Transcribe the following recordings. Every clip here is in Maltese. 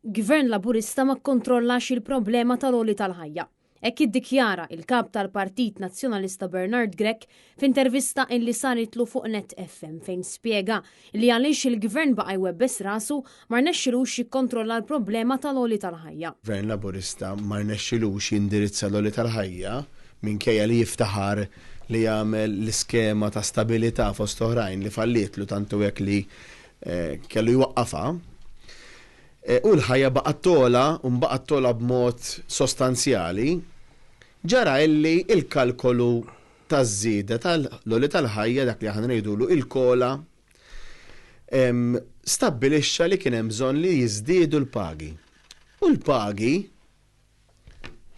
Gvern Laburista ma kkontrollax il-problema tal-għoli tal-ħajja. Hekk iddikjara il-kap tal-Partit Nazzjonalista Bernard Grech f'intervista illi saritlu fuq Net FM fejn spjega li għaliex il-gvern baqa' jwebbes rasu ma rnexxilux jikkontrolla l-problema tal-għoli tal-ħajja. Gvern Laburista ma rnexxilux jindirizza l-għoli tal-ħajja minkejja li jiftaħar li jagħmel l-iskema ta' stabilità fost oħrajn li fallitlu tantu hekk li kellu jwaqqafha. U l-ħajja baqgħet tola u mbaqgħet tola b'mod sostanzjali, ġara illi il-kalkolu taż-żieda tal-għoli tal-ħajja dak li aħna ngħidulu il-kola stabbilixxa li kien hemm bżonn li jiżdiedu l-pagi. U l-pagi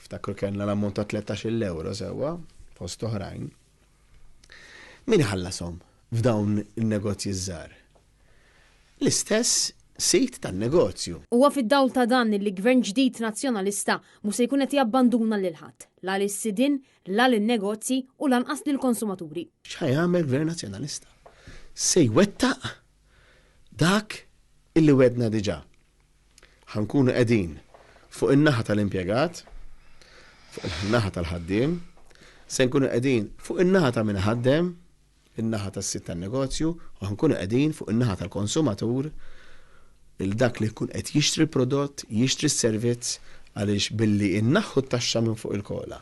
ftakru kellna l-ammont ta' 13 euro sewwa fost oħrajn. Min ħallasom f'dawn in-negozji żgħar? L-istess sit tan-negozju. Huwa fid-dawl ta' dan li gvern ġdid nazzjonalista mhux se jkun qed jabbanduna lil ħadd, la lis-sidin, la lin-negozji u lanqas lill-konsumaturi. X'ħajjagħmel gvern nazzjonalista? Se jwettaq dak illi wedna diġà. Ħankunu qegħdin fuq in-naħa tal-impjegat, fuq in-naħa tal-ħaddiem, se nkunu qegħdin fuq in-naħa ta' min ħaddem, in-naħa tas-sit tan-negozju, u ħankunu qegħdin fuq in-naħa tal-konsumatur il-dak li jkun qed jixtri l-prodott, jixtri s-servizz għaliex billi innaħħu t-taxxa minn fuq il-kola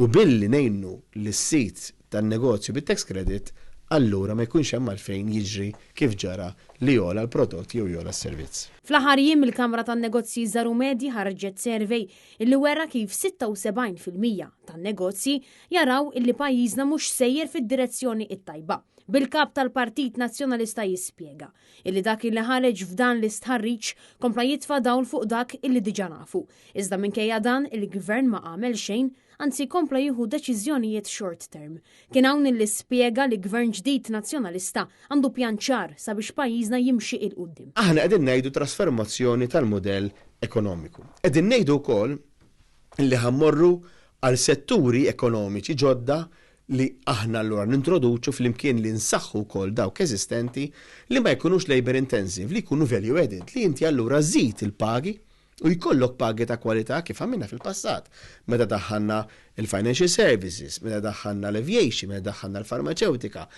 u billi ngħinu lis-sit tan-negozju bit-tax credit, allura ma jkunx hemm għalfejn jiġri kif ġara li jola l-prodott jew jola s-servizz. Fl-aħħar jiem il-Kamra tan-Negozji Żaru Medji ħarġet survey illi wera kif 76% tan-negozji jaraw illi pajjiżna mhux sejjer fid-direzzjoni it-tajba. Bil-kap tal-Partit Nazzjonalista jispjega illi dak illi ħareġ f'dan l-istħarriġ kompla jitfa' dawl fuq dak illi diġà nafu. Iżda minkejja dan il-gvern ma għamel xejn, anzi kompla jieħu deċiżjonijiet short term. Kien hawn illi spjega li gvern ġdid nazzjonalista għandu pjan ċar sabiex pajjiżna jimxi il qudiem. Aħna qegħdin ngħidu trasformazzjoni tal-mudell ekonomiku. Qegħdin ngħidu wkoll li ħammorru għal setturi ekonomiċi ġodda li aħna allura nintroduċu fl-imkien li nsaħħu wkoll dawk eżistenti li ma jkunux labor intensive, li jkunu value added, li inti allura żid il-pagi u jkollok pagi ta' kwalità kif għamilna fil-passat. Meta daħħalna il-financial services, meta daħħalna l-aviation, meta daħħalna l-farmaceutika.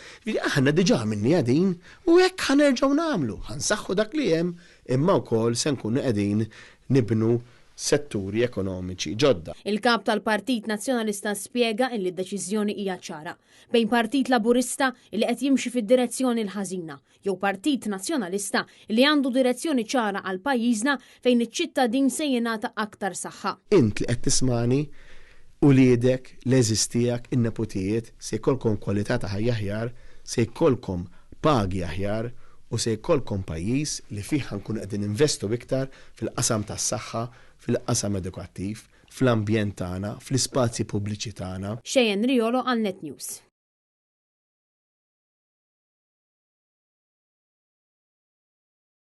Aħna diġà minni għadin u hekk ħanerġgħu nagħmlu, ħansaħħu dak li hemm imma wkoll se nkunu qegħdin nibnu setturi ekonomiċi ġodda. Il-kap tal-Partit Nazzjonalista spjega illi d-deċiżjoni hija ċara bejn Partit Laburista li qed jimxi fid-direzzjoni l-ħażina jew Partit Nazzjonalista li għandu direzzjoni ċara għal pajjiżna fejn iċ-ċittadin se jingħata aktar saħħa. Int li qed tismani u liedek l-eżistijak in-nepotijiet se jkollkom kwalità ta' ħajja aħjar, se jkollkom pagi aħjar u se jkollkom pajjiż li fih ħankun qegħdin investu iktar fil-qasam tas-saħħa, fil-qasam edukattiv, fl-ambjent tagħna, fl-ispazji pubbliċi tagħna. Xejn Riolo għal Net News.